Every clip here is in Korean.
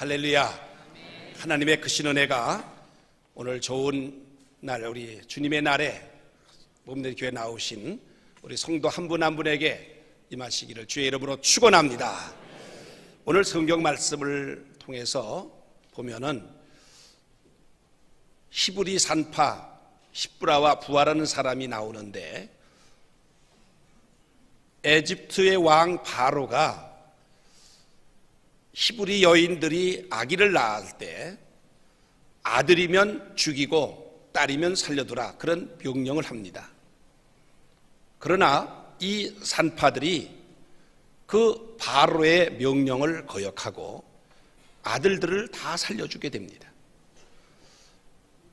할렐루야. 하나님의 크신 은혜가 오늘 좋은 날, 우리 주님의 날에 몸된 교회 나오신 우리 성도 한 분 한 분에게 임하시기를 주의 이름으로 축원합니다. 오늘 성경 말씀을 통해서 보면은 히브리 산파 십브라와 부하라는 사람이 나오는데, 에집트의 왕 바로가 히브리 여인들이 아기를 낳을 때 아들이면 죽이고 딸이면 살려두라, 그런 명령을 합니다. 그러나 이 산파들이 그 바로의 명령을 거역하고 아들들을 다 살려주게 됩니다.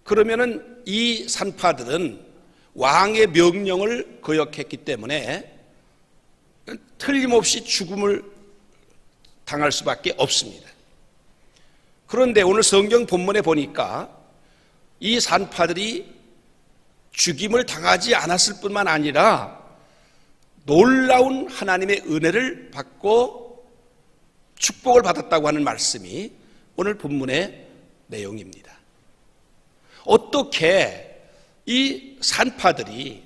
그러면은 이 산파들은 왕의 명령을 거역했기 때문에 틀림없이 죽음을 당할 수밖에 없습니다. 그런데 오늘 성경 본문에 보니까 이 산파들이 죽임을 당하지 않았을 뿐만 아니라 놀라운 하나님의 은혜를 받고 축복을 받았다고 하는 말씀이 오늘 본문의 내용입니다. 어떻게 이 산파들이,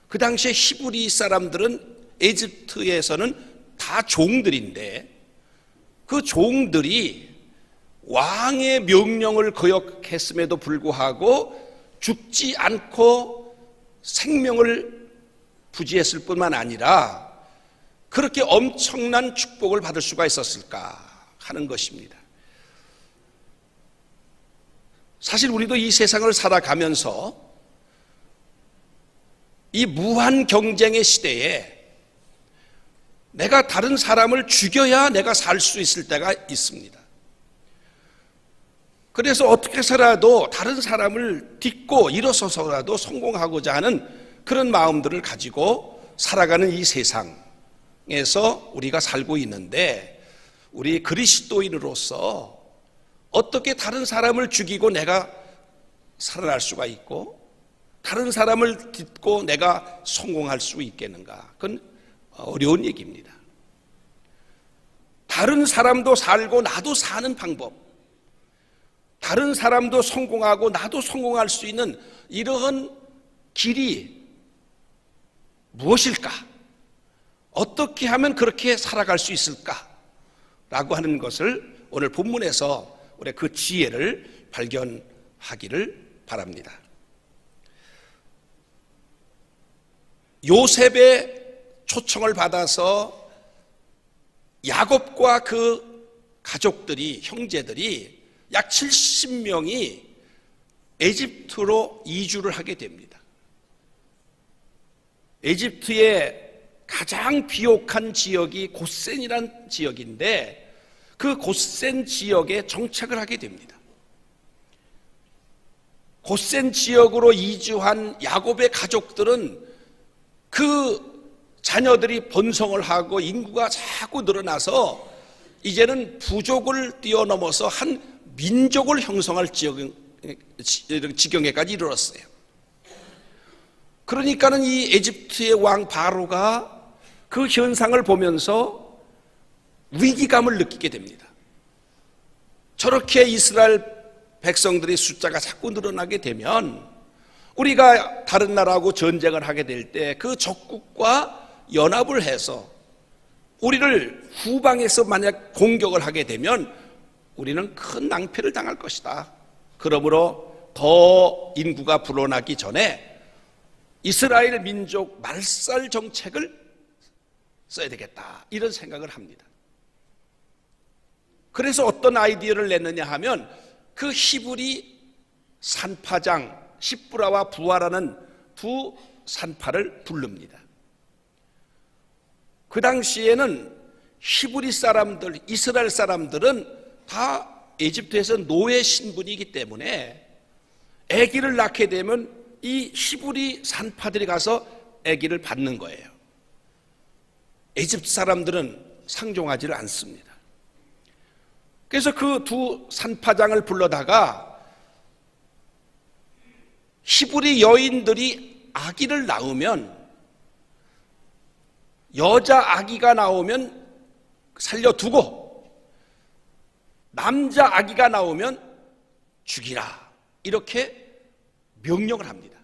그 당시에 히브리 사람들은 에집트에서는 다 종들인데, 그 종들이 왕의 명령을 거역했음에도 불구하고 죽지 않고 생명을 부지했을 뿐만 아니라 그렇게 엄청난 축복을 받을 수가 있었을까 하는 것입니다. 사실 우리도 이 세상을 살아가면서 이 무한 경쟁의 시대에 내가 다른 사람을 죽여야 내가 살 수 있을 때가 있습니다. 그래서 어떻게 해서라도 다른 사람을 딛고 일어서서라도 성공하고자 하는 그런 마음들을 가지고 살아가는 이 세상에서 우리가 살고 있는데, 우리 그리스도인으로서 어떻게 다른 사람을 죽이고 내가 살아날 수가 있고 다른 사람을 딛고 내가 성공할 수 있겠는가? 그건 어려운 얘기입니다. 다른 사람도 살고 나도 사는 방법, 다른 사람도 성공하고 나도 성공할 수 있는 이러한 길이 무엇일까? 어떻게 하면 그렇게 살아갈 수 있을까? 라고 하는 것을 오늘 본문에서 우리 그 지혜를 발견하기를 바랍니다. 요셉의 초청을 받아서 야곱과 그 가족들이, 형제들이 약 70명이 에집트로 이주를 하게 됩니다. 에집트의 가장 비옥한 지역이 고센이라는 지역인데, 그 고센 지역에 정착을 하게 됩니다. 고센 지역으로 이주한 야곱의 가족들은 그 자녀들이 번성을 하고 인구가 자꾸 늘어나서 이제는 부족을 뛰어넘어서 한 민족을 형성할 지경에까지 이르렀어요. 그러니까는 이 에집트의 왕 바로가 그 현상을 보면서 위기감을 느끼게 됩니다. 저렇게 이스라엘 백성들의 숫자가 자꾸 늘어나게 되면 우리가 다른 나라하고 전쟁을 하게 될 때 그 적국과 연합을 해서 우리를 후방에서 만약 공격을 하게 되면 우리는 큰 낭패를 당할 것이다. 그러므로 더 인구가 불어나기 전에 이스라엘 민족 말살 정책을 써야 되겠다, 이런 생각을 합니다. 그래서 어떤 아이디어를 냈느냐 하면 그 히브리 산파장 십브라와 부하라는 두 산파를 부릅니다. 그 당시에는 히브리 사람들, 이스라엘 사람들은 다 에집트에서 노예 신분이기 때문에 아기를 낳게 되면 이 히브리 산파들이 가서 아기를 받는 거예요. 에집트 사람들은 상종하지를 않습니다. 그래서 그 두 산파장을 불러다가 히브리 여인들이 아기를 낳으면, 여자 아기가 나오면 살려두고 남자 아기가 나오면 죽이라, 이렇게 명령을 합니다.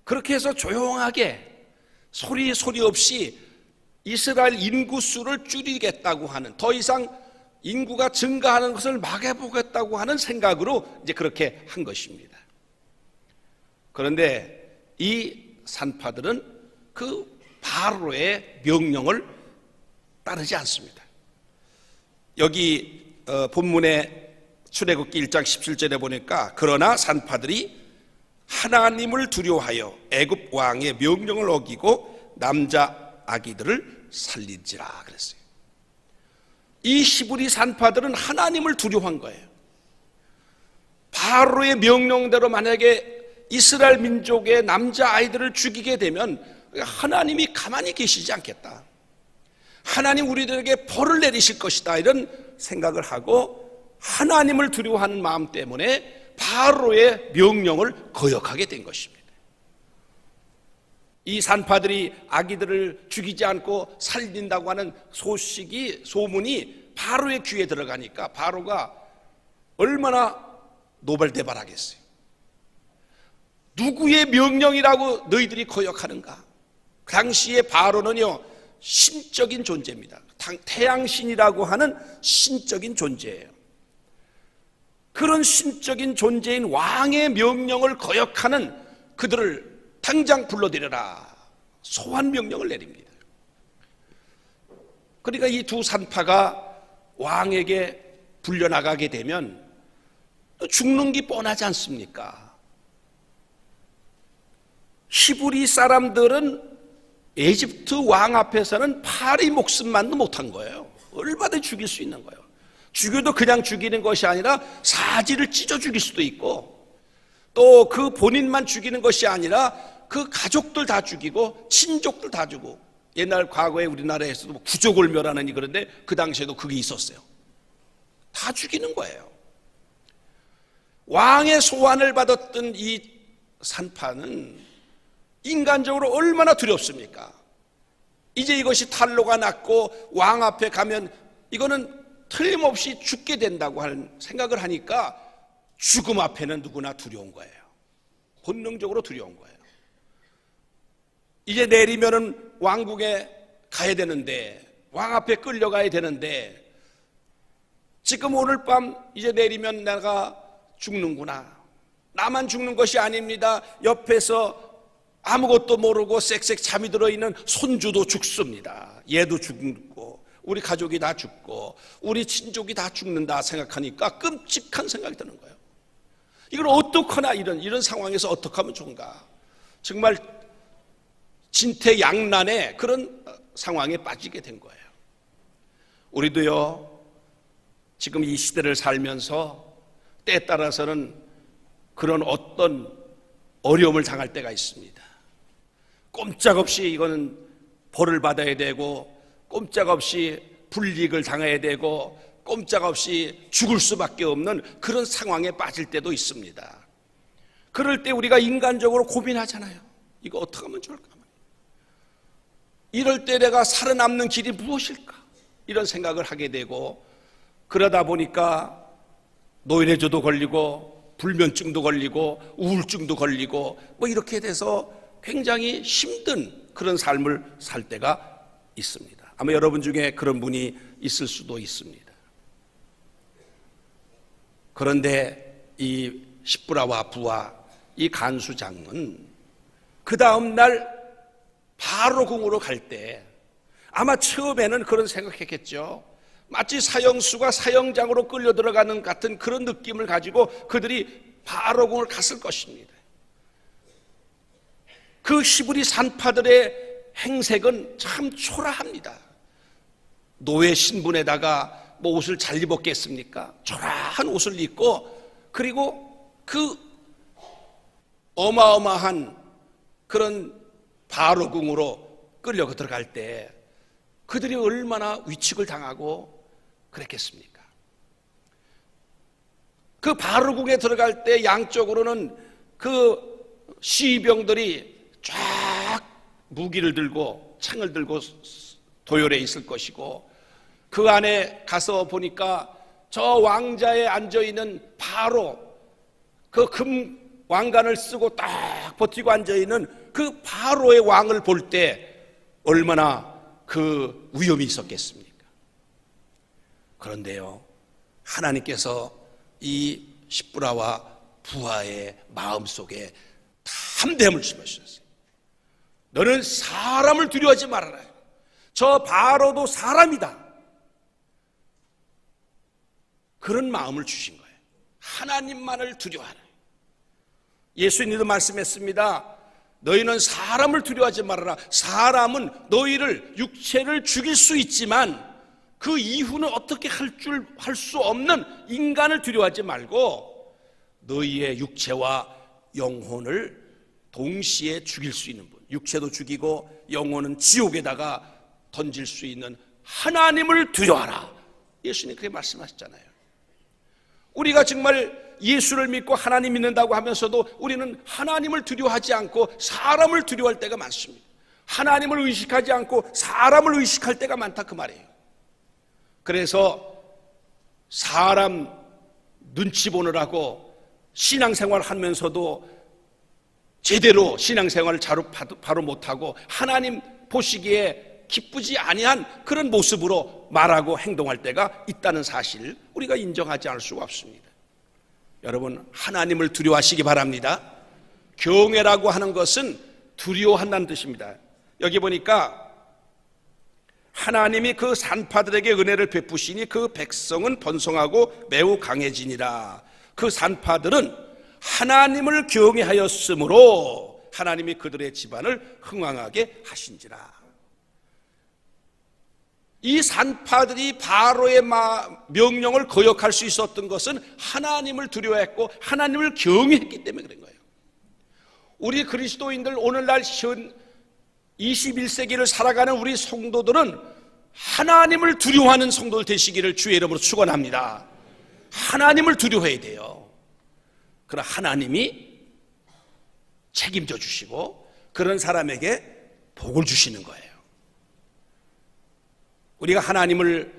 그렇게 해서 조용하게 소리 없이 이스라엘 인구 수를 줄이겠다고 하는, 더 이상 인구가 증가하는 것을 막아보겠다고 하는 생각으로 이제 그렇게 한 것입니다. 그런데 이 산파들은 그 바로의 명령을 따르지 않습니다. 여기 본문의 출애굽기 1장 17절에 보니까 그러나 산파들이 하나님을 두려워하여 애굽 왕의 명령을 어기고 남자 아기들을 살린지라 그랬어요. 이 히브리 산파들은 하나님을 두려워한 거예요. 바로의 명령대로 만약에 이스라엘 민족의 남자 아이들을 죽이게 되면 하나님이 가만히 계시지 않겠다, 하나님 우리들에게 벌을 내리실 것이다, 이런 생각을 하고 하나님을 두려워하는 마음 때문에 바로의 명령을 거역하게 된 것입니다. 이 산파들이 아기들을 죽이지 않고 살린다고 하는 소문이 바로의 귀에 들어가니까 바로가 얼마나 노발대발하겠어요. 누구의 명령이라고 너희들이 거역하는가? 당시에 바로는요, 신적인 존재입니다. 태양신이라고 하는 신적인 존재예요. 그런 신적인 존재인 왕의 명령을 거역하는 그들을 당장 불러들여라, 소환 명령을 내립니다. 그러니까 이 두 산파가 왕에게 불려나가게 되면 죽는 게 뻔하지 않습니까? 히브리 사람들은 에집트 왕 앞에서는 파리 목숨만도 못한 거예요. 얼마든지 죽일 수 있는 거예요. 죽여도 그냥 죽이는 것이 아니라 사지를 찢어 죽일 수도 있고, 또 그 본인만 죽이는 것이 아니라 그 가족들 다 죽이고 친족들 다 죽고, 옛날 과거에 우리나라에서도 구족을 멸하느니, 그런데 그 당시에도 그게 있었어요. 다 죽이는 거예요. 왕의 소환을 받았던 이 산파는 인간적으로 얼마나 두렵습니까? 이제 이것이 탄로가 났고 왕 앞에 가면 이거는 틀림없이 죽게 된다고 하는 생각을 하니까 죽음 앞에는 누구나 두려운 거예요. 본능적으로 두려운 거예요. 이제 내리면은 왕궁에 가야 되는데, 왕 앞에 끌려가야 되는데, 지금 오늘 밤 이제 내리면 내가 죽는구나. 나만 죽는 것이 아닙니다. 옆에서 아무것도 모르고 쌕쌕 잠이 들어있는 손주도 죽습니다. 얘도 죽고 우리 가족이 다 죽고 우리 친족이 다 죽는다 생각하니까 끔찍한 생각이 드는 거예요. 이걸 어떡하나, 이런 상황에서 어떻게 하면 좋은가. 정말 진퇴양난의 그런 상황에 빠지게 된 거예요. 우리도요, 지금 이 시대를 살면서 때에 따라서는 그런 어떤 어려움을 당할 때가 있습니다. 꼼짝없이 이거는 벌을 받아야 되고, 꼼짝없이 불이익을 당해야 되고, 꼼짝없이 죽을 수밖에 없는 그런 상황에 빠질 때도 있습니다. 그럴 때 우리가 인간적으로 고민하잖아요. 이거 어떻게 하면 좋을까? 이럴 때 내가 살아남는 길이 무엇일까? 이런 생각을 하게 되고, 그러다 보니까 노이로제도 걸리고 불면증도 걸리고 우울증도 걸리고 뭐 이렇게 돼서 굉장히 힘든 그런 삶을 살 때가 있습니다. 아마 여러분 중에 그런 분이 있을 수도 있습니다. 그런데 이 십부라와 부와 이 간수장은 그 다음 날 바로 궁으로 갈 때 아마 처음에는 그런 생각했겠죠. 마치 사형수가 사형장으로 끌려 들어가는 같은 그런 느낌을 가지고 그들이 바로 궁을 갔을 것입니다. 그 히브리 산파들의 행색은 참 초라합니다. 노예 신분에다가 뭐 옷을 잘 입었겠습니까? 초라한 옷을 입고, 그리고 그 어마어마한 그런 바로궁으로 끌려 들어갈 때 그들이 얼마나 위축을 당하고 그랬겠습니까? 그 바로궁에 들어갈 때 양쪽으로는 그 시병들이 쫙 무기를 들고 창을 들고 도열해 있을 것이고, 그 안에 가서 보니까 저 왕자에 앉아있는 바로 그 금 왕관을 쓰고 딱 버티고 앉아있는 그 바로의 왕을 볼 때 얼마나 그 위험이 있었겠습니까? 그런데요, 하나님께서 이 십부라와 부하의 마음속에 담대함을 주셨어요. 너는 사람을 두려워하지 말아라. 저 바로도 사람이다. 그런 마음을 주신 거예요. 하나님만을 두려워하라. 예수님도 말씀했습니다. 너희는 사람을 두려워하지 말아라. 사람은 너희를 육체를 죽일 수 있지만 그 이후는 어떻게 할 수 없는 인간을 두려워하지 말고 너희의 육체와 영혼을 동시에 죽일 수 있는 분, 육체도 죽이고 영혼은 지옥에다가 던질 수 있는 하나님을 두려워하라. 예수님 그렇게 말씀하셨잖아요. 우리가 정말 예수를 믿고 하나님 믿는다고 하면서도 우리는 하나님을 두려워하지 않고 사람을 두려워할 때가 많습니다. 하나님을 의식하지 않고 사람을 의식할 때가 많다 그 말이에요. 그래서 사람 눈치 보느라고 신앙생활 하면서도 제대로 신앙생활을 바로 못하고 하나님 보시기에 기쁘지 아니한 그런 모습으로 말하고 행동할 때가 있다는 사실 우리가 인정하지 않을 수가 없습니다. 여러분, 하나님을 두려워하시기 바랍니다. 경외라고 하는 것은 두려워한다는 뜻입니다. 여기 보니까 하나님이 그 산파들에게 은혜를 베푸시니 그 백성은 번성하고 매우 강해지니라. 그 산파들은 하나님을 경외하였으므로 하나님이 그들의 집안을 흥왕하게 하신지라. 이 산파들이 바로의 명령을 거역할 수 있었던 것은 하나님을 두려워했고 하나님을 경외했기 때문에 그런 거예요. 우리 그리스도인들 오늘날 21세기를 살아가는 우리 성도들은 하나님을 두려워하는 성도들 되시기를 주의 이름으로 축원합니다. 하나님을 두려워해야 돼요. 그러나 하나님이 책임져 주시고 그런 사람에게 복을 주시는 거예요. 우리가 하나님을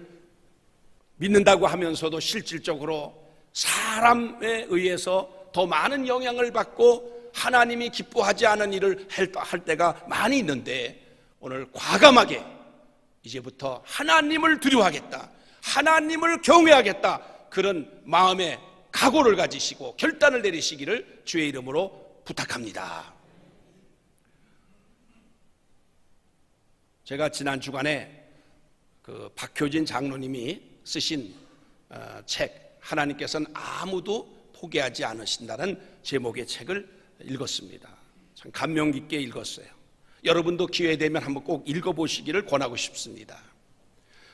믿는다고 하면서도 실질적으로 사람에 의해서 더 많은 영향을 받고 하나님이 기뻐하지 않은 일을 할 때가 많이 있는데 오늘 과감하게 이제부터 하나님을 두려워하겠다, 하나님을 경외하겠다, 그런 마음의 각오를 가지시고 결단을 내리시기를 주의 이름으로 부탁합니다. 제가 지난 주간에 그 박효진 장로님이 쓰신 책, 하나님께서는 아무도 포기하지 않으신다는 제목의 책을 읽었습니다. 참 감명 깊게 읽었어요. 여러분도 기회 되면 한번 꼭 읽어보시기를 권하고 싶습니다.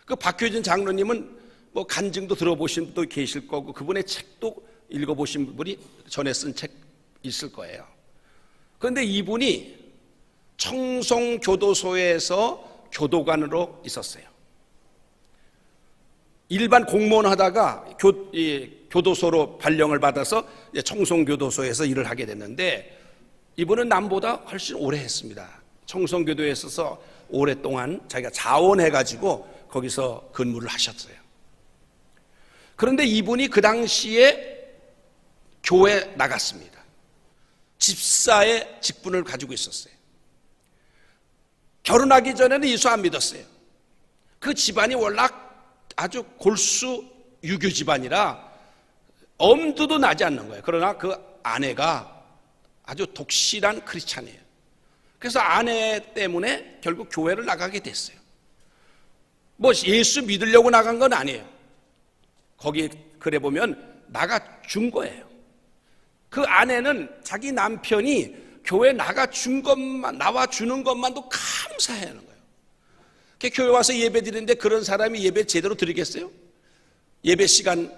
그 박효진 장로님은 뭐 간증도 들어보신 분도 계실 거고 그분의 책도 읽어보신 분이 전에 쓴 책 있을 거예요. 그런데 이분이 청송교도소에서 교도관으로 있었어요. 일반 공무원 하다가 교도소로 발령을 받아서 청송교도소에서 일을 하게 됐는데 이분은 남보다 훨씬 오래 했습니다. 청송교도에 있어서 오랫동안 자기가 자원해가지고 거기서 근무를 하셨어요. 그런데 이분이 그 당시에 교회 나갔습니다. 집사의 직분을 가지고 있었어요. 결혼하기 전에는 예수 안 믿었어요. 그 집안이 워낙 아주 골수 유교 집안이라 엄두도 나지 않는 거예요. 그러나 그 아내가 아주 독실한 크리스찬이에요. 그래서 아내 때문에 결국 교회를 나가게 됐어요. 뭐 예수 믿으려고 나간 건 아니에요. 거기 글에 보면 나가준 거예요. 그 아내는 자기 남편이 교회 나와주는 것만도 감사해하는 거예요. 교회 와서 예배 드리는데 그런 사람이 예배 제대로 드리겠어요? 예배 시간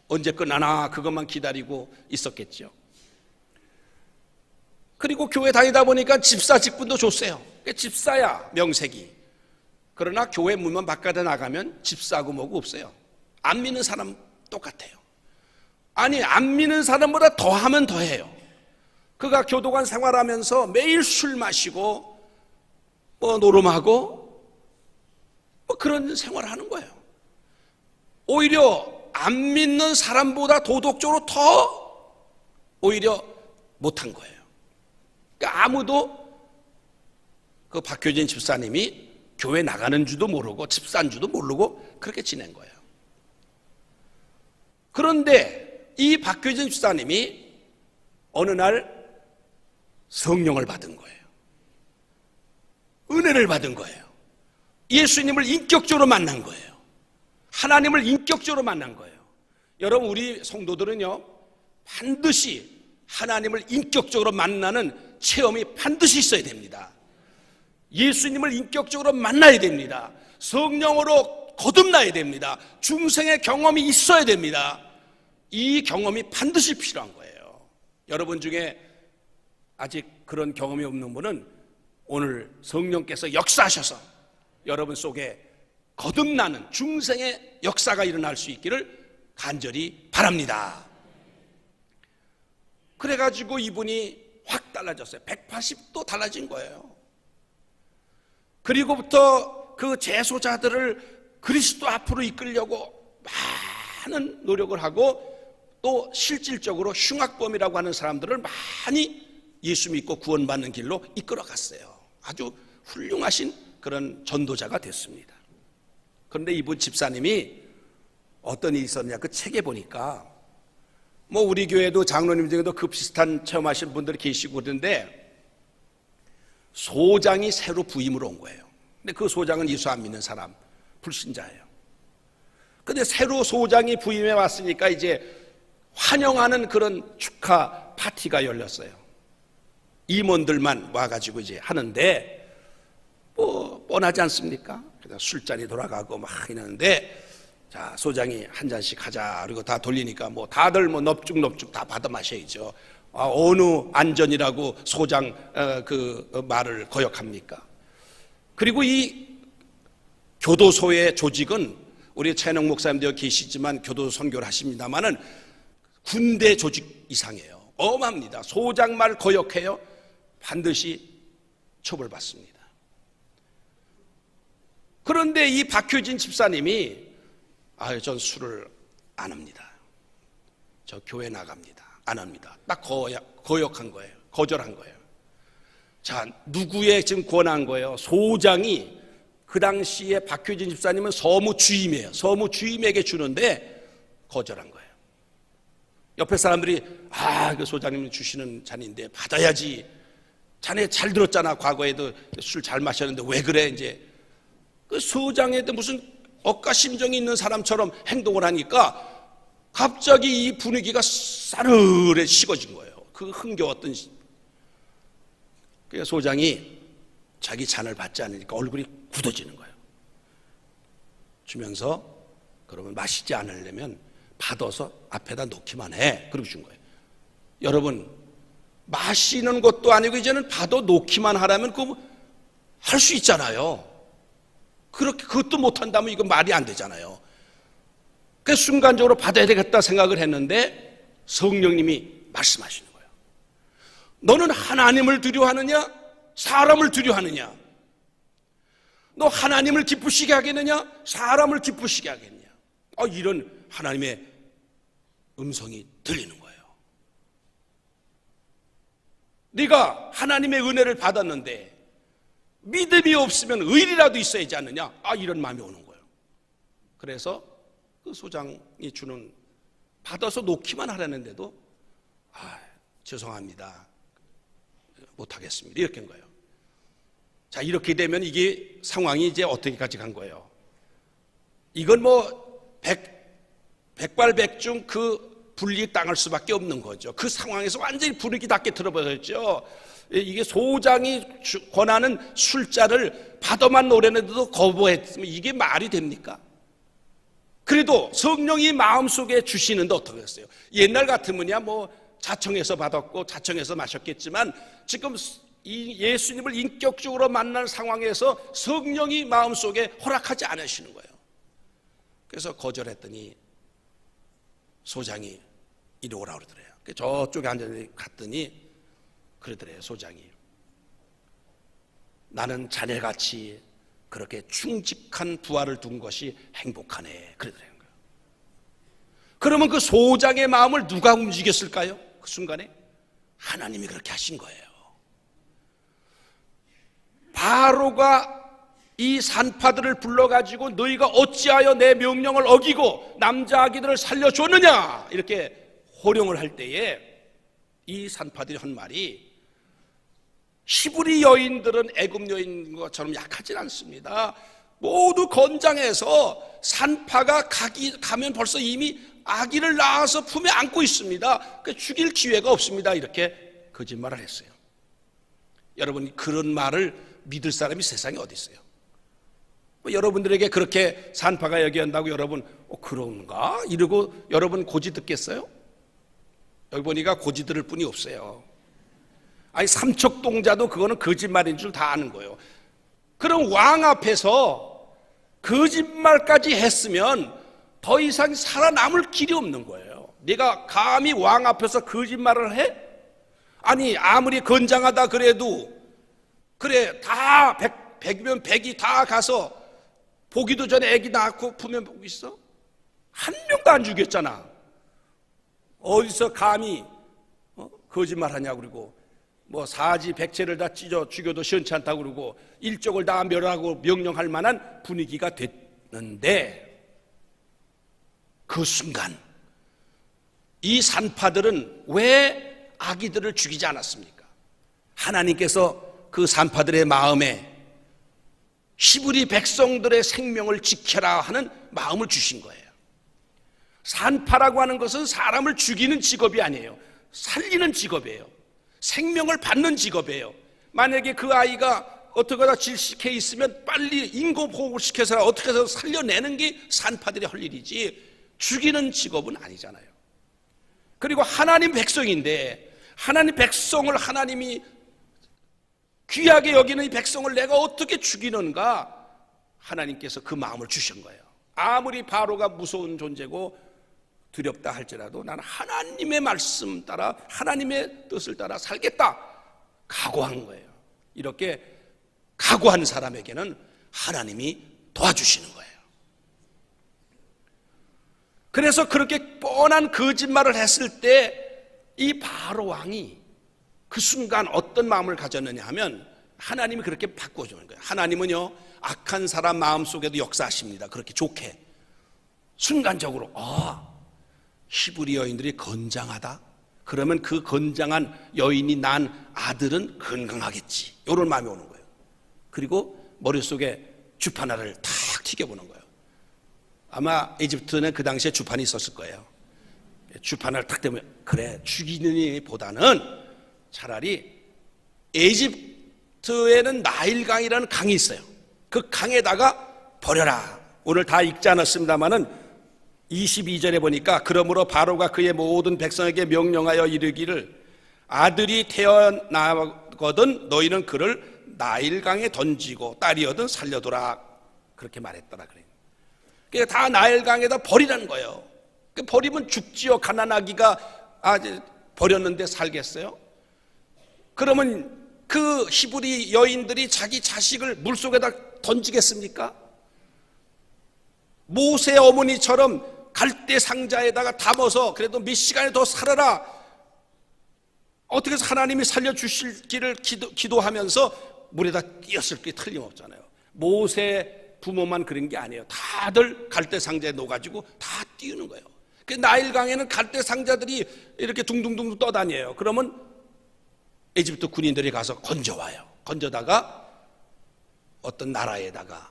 언제 끝나나 그것만 기다리고 있었겠죠. 그리고 교회 다니다 보니까 집사 직분도 줬어요. 집사야 명색이. 그러나 교회 문만 바깥에 나가면 집사고 뭐고 없어요. 안 믿는 사람 똑같아요. 아니 안 믿는 사람보다 더하면 더해요. 그가 교도관 생활하면서 매일 술 마시고 뭐 노름하고 뭐 그런 생활을 하는 거예요. 오히려 안 믿는 사람보다 도덕적으로 더 오히려 못한 거예요. 그러니까 아무도 그 박효진 집사님이 교회 나가는 줄도 모르고 집사인 줄도 모르고 그렇게 지낸 거예요. 그런데 이 박효진 집사님이 어느 날 성령을 받은 거예요. 은혜를 받은 거예요. 예수님을 인격적으로 만난 거예요. 하나님을 인격적으로 만난 거예요. 여러분, 우리 성도들은요, 반드시 하나님을 인격적으로 만나는 체험이 반드시 있어야 됩니다. 예수님을 인격적으로 만나야 됩니다. 성령으로 거듭나야 됩니다. 중생의 경험이 있어야 됩니다. 이 경험이 반드시 필요한 거예요. 여러분 중에 아직 그런 경험이 없는 분은 오늘 성령께서 역사하셔서 여러분 속에 거듭나는 중생의 역사가 일어날 수 있기를 간절히 바랍니다. 그래가지고 이분이 확 달라졌어요. 180도 달라진 거예요. 그리고부터 그 재소자들을 그리스도 앞으로 이끌려고 많은 노력을 하고 또 실질적으로 흉악범이라고 하는 사람들을 많이 예수 믿고 구원받는 길로 이끌어갔어요. 아주 훌륭하신 그런 전도자가 됐습니다. 그런데 이분 집사님이 어떤 일이 있었냐, 그 책에 보니까 뭐 우리 교회도 장로님 중에도 그 비슷한 체험하신 분들이 계시고 그러는데 소장이 새로 부임을 온 거예요. 근데 그 소장은 예수 안 믿는 사람, 불신자예요. 근데 새로 소장이 부임해 왔으니까 이제 환영하는 그런 축하 파티가 열렸어요. 임원들만 와가지고 이제 하는데 뭐 뻔하지 않습니까? 그래서 술잔이 돌아가고 막 이러는데 자, 소장이 한 잔씩 하자. 그리고 다 돌리니까 뭐 다들 뭐 넙죽넙죽 다 받아 마셔야죠. 어느 안전이라고 소장 그 말을 거역합니까? 그리고 이 교도소의 조직은 우리 최영 목사님도 계시지만 교도소 선교를 하십니다만은 군대 조직 이상이에요. 어마합니다. 소장 말 거역해요. 반드시 처벌받습니다. 그런데 이 박효진 집사님이 전 술을 안 합니다. 저 교회 나갑니다. 안 합니다. 딱 거역한 거예요. 거절한 거예요. 자, 누구의 지금 권한 거예요? 소장이 그 당시에 박효진 집사님은 서무주임이에요. 서무주임에게 주는데 거절한 거예요. 옆에 사람들이 그 소장님이 주시는 잔인데 받아야지. 자네 잘 들었잖아. 과거에도 술 잘 마셨는데 왜 그래? 이제 그 소장에도 무슨 억가심정이 있는 사람처럼 행동을 하니까 갑자기 이 분위기가 싸늘해 식어진 거예요. 그 흥겨웠던. 그래서 소장이 자기 잔을 받지 않으니까 얼굴이 굳어지는 거예요. 주면서 그러면 마시지 않으려면 받아서 앞에다 놓기만 해. 그러고 준 거예요. 여러분, 마시는 것도 아니고 이제는 받아 놓기만 하라면 그거 할 수 있잖아요. 그렇게 그것도 못한다면 이건 말이 안 되잖아요. 그래서 순간적으로 받아야 되겠다 생각을 했는데 성령님이 말씀하시는 거예요. 너는 하나님을 두려워하느냐? 사람을 두려워하느냐? 너 하나님을 기쁘시게 하겠느냐? 사람을 기쁘시게 하겠느냐? 이런 하나님의 음성이 들리는 거예요. 네가 하나님의 은혜를 받았는데 믿음이 없으면 의리라도 있어야지 않느냐? 이런 마음이 오는 거예요. 그래서 그 소장이 주는 받아서 놓기만 하라는데도 죄송합니다. 못하겠습니다. 이렇게 한 거예요. 자, 이렇게 되면 이게 상황이 이제 어떻게까지 간 거예요? 이건 뭐 백발백중 그 분리 당할 수밖에 없는 거죠. 그 상황에서 완전히 분위기 닿게 들어버렸죠. 이게 소장이 권하는 술자를 받아만 노래는데도 거부했으면 이게 말이 됩니까? 그래도 성령이 마음속에 주시는데 어떻게 했어요? 옛날 같으면야 뭐 자청해서 받았고 자청해서 마셨겠지만 지금 이 예수님을 인격적으로 만난 상황에서 성령이 마음속에 허락하지 않으시는 거예요. 그래서 거절했더니 소장이 이리 오라고 그러더래요. 저쪽에 앉아서 갔더니 그러더래요. 소장이 나는 자네같이 그렇게 충직한 부하를 둔 것이 행복하네. 그러더래요. 그러면 그 소장의 마음을 누가 움직였을까요? 그 순간에 하나님이 그렇게 하신 거예요. 바로가 이 산파들을 불러가지고 너희가 어찌하여 내 명령을 어기고 남자 아기들을 살려줬느냐 이렇게 호령을 할 때에 이 산파들이 한 말이, 히브리 여인들은 애굽 여인 것처럼 약하진 않습니다. 모두 건장해서 산파가 가면 벌써 이미 아기를 낳아서 품에 안고 있습니다. 죽일 기회가 없습니다. 이렇게 거짓말을 했어요. 여러분, 그런 말을 믿을 사람이 세상에 어디 있어요? 여러분들에게 그렇게 산파가 얘기한다고 여러분 그런가? 이러고 여러분 고지 듣겠어요? 여기 보니까 고지 들을 뿐이 없어요. 아니, 삼척동자도 그거는 거짓말인 줄 다 아는 거예요. 그럼 왕 앞에서 거짓말까지 했으면 더 이상 살아남을 길이 없는 거예요. 내가 감히 왕 앞에서 거짓말을 해? 아니, 아무리 건장하다 그래도 그래, 다 100이면 100이 다 가서 보기도 전에 애기 낳고 품에 보고 있어? 한 명도 안 죽였잖아. 어디서 감히 거짓말하냐고 그러고 뭐 사지 백체를 다 찢어 죽여도 시원치 않다고 그러고 일족을 다 멸하고 명령할 만한 분위기가 됐는데, 그 순간 이 산파들은 왜 아기들을 죽이지 않았습니까? 하나님께서 그 산파들의 마음에 히브리 백성들의 생명을 지켜라 하는 마음을 주신 거예요. 산파라고 하는 것은 사람을 죽이는 직업이 아니에요. 살리는 직업이에요. 생명을 받는 직업이에요. 만약에 그 아이가 어떻게 하다 질식해 있으면 빨리 인공호흡을 시켜서 어떻게 해서 살려내는 게 산파들이 할 일이지 죽이는 직업은 아니잖아요. 그리고 하나님 백성인데 하나님 백성을 하나님이 귀하게 여기는 이 백성을 내가 어떻게 죽이는가? 하나님께서 그 마음을 주신 거예요. 아무리 바로가 무서운 존재고 두렵다 할지라도 나는 하나님의 말씀 따라 하나님의 뜻을 따라 살겠다 각오한 거예요. 이렇게 각오한 사람에게는 하나님이 도와주시는 거예요. 그래서 그렇게 뻔한 거짓말을 했을 때 이 바로 왕이 그 순간 어떤 마음을 가졌느냐 하면 하나님이 그렇게 바꿔주는 거예요. 하나님은요, 악한 사람 마음속에도 역사하십니다. 그렇게 좋게. 순간적으로 히브리 여인들이 건장하다? 그러면 그 건장한 여인이 난 아들은 건강하겠지. 이런 마음이 오는 거예요. 그리고 머릿속에 주판알을 탁 튀겨보는 거예요. 아마 이집트는 그 당시에 주판이 있었을 거예요. 주판을 탁 대면 그래, 죽이는 보다는 차라리 이집트에는 나일강이라는 강이 있어요. 그 강에다가 버려라. 오늘 다 읽지 않았습니다마는 22절에 보니까 그러므로 바로가 그의 모든 백성에게 명령하여 이르기를 아들이 태어나거든 너희는 그를 나일강에 던지고 딸이어든 살려두라 그렇게 말했더라 그래요. 그러니까 다 나일강에다 버리라는 거예요. 버리면 죽지요. 가난아기가 버렸는데 살겠어요? 그러면 그 히브리 여인들이 자기 자식을 물속에다 던지겠습니까? 모세 어머니처럼 갈대 상자에다가 담아서 그래도 몇 시간에 더 살아라, 어떻게 해서 하나님이 살려주실기를 기도하면서 물에다 띄었을 게 틀림없잖아요. 모세 부모만 그런 게 아니에요. 다들 갈대 상자에 넣어가지고 다 띄우는 거예요. 그 나일강에는 갈대 상자들이 이렇게 둥둥둥 떠다녀요. 그러면 이집트 군인들이 가서 건져와요. 건져다가 어떤 나라에다가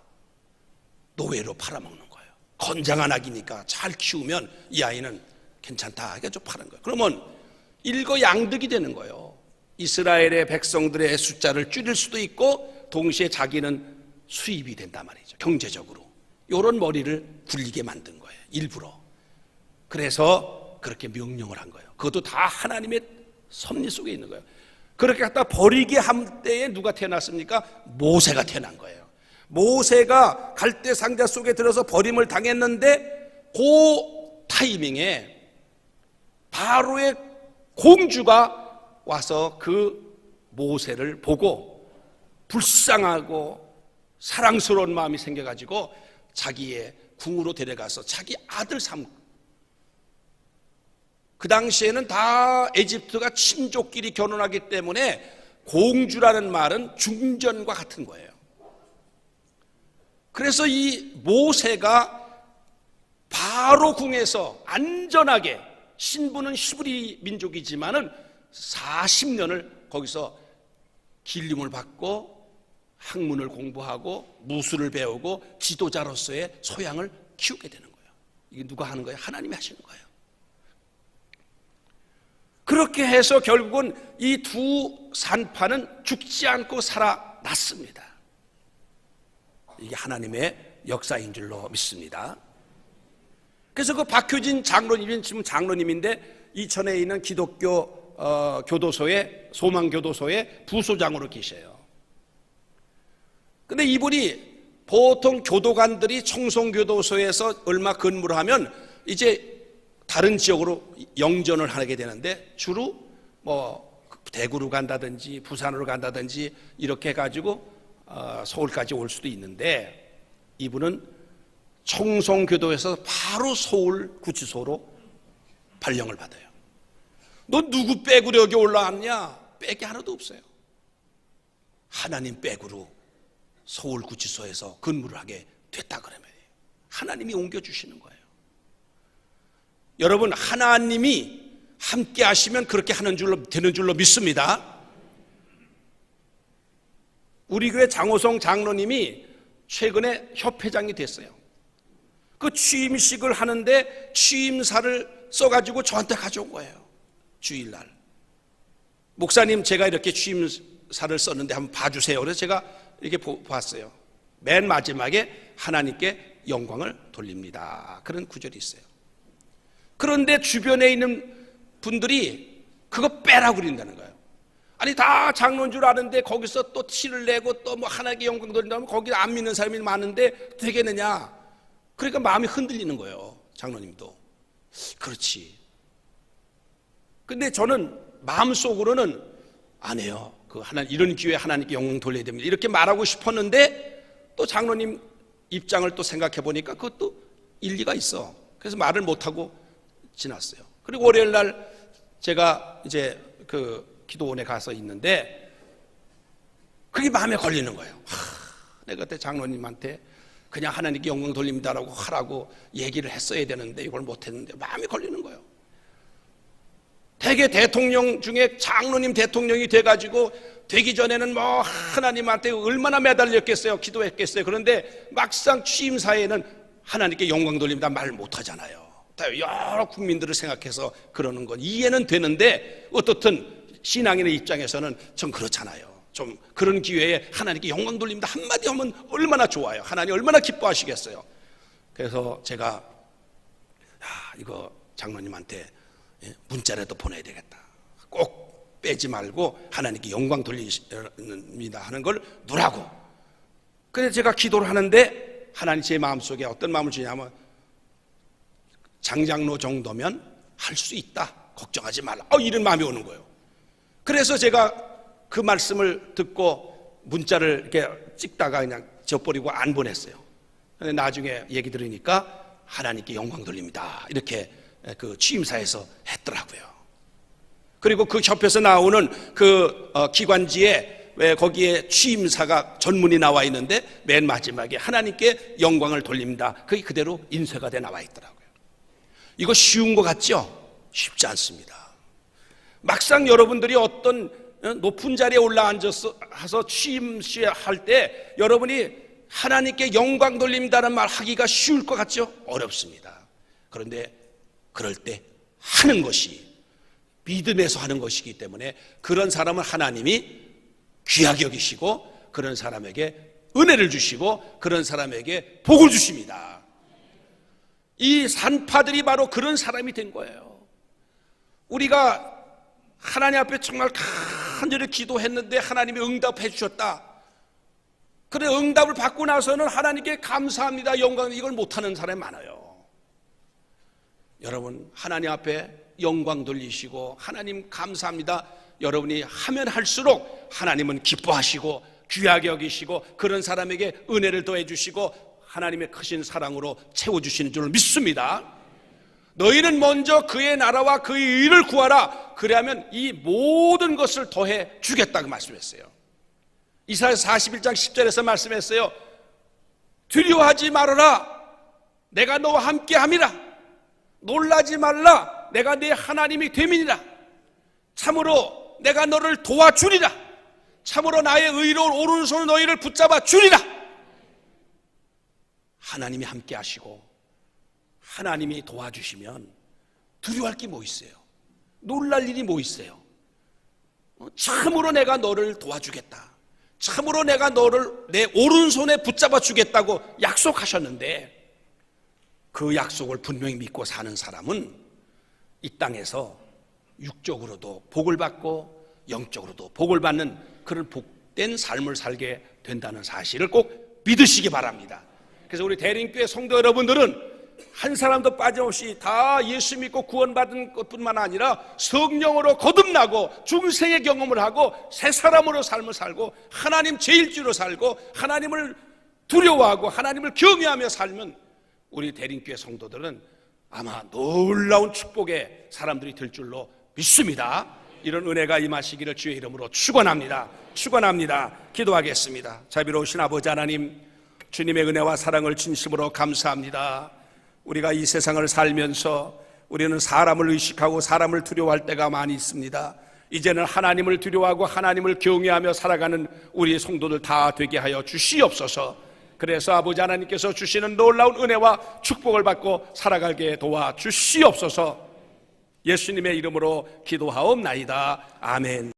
노예로 팔아먹는 거예요. 건장한 아기니까 잘 키우면 이 아이는 괜찮다 해가지고 파는 거예요. 그러면 일거양득이 되는 거예요. 이스라엘의 백성들의 숫자를 줄일 수도 있고 동시에 자기는 수입이 된단 말이죠. 경제적으로. 이런 머리를 굴리게 만든 거예요. 일부러. 그래서 그렇게 명령을 한 거예요. 그것도 다 하나님의 섭리 속에 있는 거예요. 그렇게 갖다 버리게 한 때에 누가 태어났습니까? 모세가 태어난 거예요. 모세가 갈대 상자 속에 들어서 버림을 당했는데 그 타이밍에 바로의 공주가 와서 그 모세를 보고 불쌍하고 사랑스러운 마음이 생겨가지고 자기의 궁으로 데려가서 자기 아들 삼고 그 당시에는 다 에집트가 친족끼리 결혼하기 때문에 공주라는 말은 중전과 같은 거예요. 그래서 이 모세가 바로 궁에서 안전하게, 신부는 히브리 민족이지만은 40년을 거기서 길림을 받고 학문을 공부하고 무술을 배우고 지도자로서의 소양을 키우게 되는 거예요. 이게 누가 하는 거예요? 하나님이 하시는 거예요. 그렇게 해서 결국은 이 두 산파는 죽지 않고 살아났습니다. 이게 하나님의 역사인 줄로 믿습니다. 그래서 그 박효진 장로님은 지금 장로님인데 이천에 있는 기독교 교도소의 소망교도소의 부소장으로 계셔요. 근데 이분이 보통 교도관들이 청송교도소에서 얼마 근무를 하면 이제 다른 지역으로 영전을 하게 되는데 주로 뭐 대구로 간다든지 부산으로 간다든지 이렇게 해가지고 서울까지 올 수도 있는데 이분은 청송교도에서 바로 서울 구치소로 발령을 받아요. 너 누구 백으로 여기 올라왔냐? 백이 하나도 없어요. 하나님 백으로 서울 구치소에서 근무를 하게 됐다 그러면 하나님이 옮겨주시는 거예요. 여러분, 하나님이 함께 하시면 그렇게 되는 줄로 믿습니다. 우리 교회 장호성 장로님이 최근에 협회장이 됐어요. 그 취임식을 하는데 취임사를 써가지고 저한테 가져온 거예요. 주일날. 목사님, 제가 이렇게 취임사를 썼는데 한번 봐주세요. 그래서 제가 이렇게 봤어요. 맨 마지막에 하나님께 영광을 돌립니다. 그런 구절이 있어요. 그런데 주변에 있는 분들이 그거 빼라고 그린다는 거예요. 아니, 다 장로인 줄 아는데 거기서 또 티를 내고 또 뭐 하나님께 영광 돌린다면 거기 안 믿는 사람이 많은데 되겠느냐. 그러니까 마음이 흔들리는 거예요. 장로님도. 그렇지. 근데 저는 마음속으로는 안 해요. 이런 기회에 하나님께 영광 돌려야 됩니다. 이렇게 말하고 싶었는데 또 장로님 입장을 또 생각해 보니까 그것도 일리가 있어. 그래서 말을 못하고 지났어요. 그리고 월요일 날 제가 이제 그 기도원에 가서 있는데 그게 마음에 걸리는 거예요. 내가 그때 장로님한테 그냥 하나님께 영광 돌립니다라고 하라고 얘기를 했어야 되는데 이걸 못했는데 마음이 걸리는 거예요. 대개 대통령 중에 장로님 대통령이 돼가지고 되기 전에는 뭐 하나님한테 얼마나 매달렸겠어요. 기도했겠어요. 그런데 막상 취임사에는 하나님께 영광 돌립니다 말 못하잖아요. 여러 국민들을 생각해서 그러는 건 이해는 되는데 어떻든 신앙인의 입장에서는 좀 그렇잖아요. 좀 그런 기회에 하나님께 영광 돌립니다 한마디 하면 얼마나 좋아요. 하나님 얼마나 기뻐하시겠어요. 그래서 제가 이거 장로님한테 문자라도 보내야 되겠다. 꼭 빼지 말고 하나님께 영광 돌립니다 하는 걸 누라고. 그래서 제가 기도를 하는데 하나님 제 마음속에 어떤 마음을 주냐면 장장로 정도면 할 수 있다. 걱정하지 말라. 이런 마음이 오는 거예요. 그래서 제가 그 말씀을 듣고 문자를 이렇게 찍다가 그냥 져버리고 안 보냈어요. 근데 나중에 얘기 들으니까 하나님께 영광 돌립니다. 이렇게 그 취임사에서 했더라고요. 그리고 그 협회에서 나오는 그 기관지에 왜 거기에 취임사가 전문이 나와 있는데 맨 마지막에 하나님께 영광을 돌립니다. 그게 그대로 인쇄가 돼 나와 있더라고요. 이거 쉬운 것 같죠? 쉽지 않습니다. 막상 여러분들이 어떤 높은 자리에 올라앉아서 취임시할 때 여러분이 하나님께 영광 돌립니다라는 말 하기가 쉬울 것 같죠? 어렵습니다. 그런데 그럴 때 하는 것이 믿음에서 하는 것이기 때문에 그런 사람은 하나님이 귀하게 여기시고 그런 사람에게 은혜를 주시고 그런 사람에게 복을 주십니다. 이 산파들이 바로 그런 사람이 된 거예요. 우리가 하나님 앞에 정말 간절히 기도했는데 하나님이 응답해 주셨다. 그래 응답을 받고 나서는 하나님께 감사합니다, 영광, 이걸 못하는 사람이 많아요. 여러분, 하나님 앞에 영광 돌리시고 하나님 감사합니다 여러분이 하면 할수록 하나님은 기뻐하시고 귀하게 여기시고 그런 사람에게 은혜를 더해 주시고 하나님의 크신 사랑으로 채워주시는 줄 믿습니다. 너희는 먼저 그의 나라와 그의 의를 구하라. 그래야면 이 모든 것을 더해 주겠다고 말씀했어요. 이사야서 41장 10절에서 말씀했어요. 두려워하지 말아라. 내가 너와 함께 함이라. 놀라지 말라. 내가 네 하나님이 됨이니라. 참으로 내가 너를 도와주리라. 참으로 나의 의로운 오른손으로 너희를 붙잡아 주리라. 하나님이 함께 하시고 하나님이 도와주시면 두려워할 게 뭐 있어요? 놀랄 일이 뭐 있어요? 참으로 내가 너를 도와주겠다. 참으로 내가 너를 내 오른손에 붙잡아 주겠다고 약속하셨는데, 그 약속을 분명히 믿고 사는 사람은 이 땅에서 육적으로도 복을 받고 영적으로도 복을 받는 그런 복된 삶을 살게 된다는 사실을 꼭 믿으시기 바랍니다. 그래서 우리 대림교회 성도 여러분들은 한 사람도 빠짐없이 다 예수 믿고 구원받은 것뿐만 아니라 성령으로 거듭나고 중생의 경험을 하고 새 사람으로 삶을 살고 하나님 제1주로 살고 하나님을 두려워하고 하나님을 경외하며 살면 우리 대림교회 성도들은 아마 놀라운 축복의 사람들이 될 줄로 믿습니다. 이런 은혜가 임하시기를 주의 이름으로 축원합니다. 축원합니다. 기도하겠습니다. 자비로우신 아버지 하나님, 주님의 은혜와 사랑을 진심으로 감사합니다. 우리가 이 세상을 살면서 우리는 사람을 의식하고 사람을 두려워할 때가 많이 있습니다. 이제는 하나님을 두려워하고 하나님을 경외하며 살아가는 우리 성도들 다 되게 하여 주시옵소서. 그래서 아버지 하나님께서 주시는 놀라운 은혜와 축복을 받고 살아가게 도와 주시옵소서. 예수님의 이름으로 기도하옵나이다. 아멘.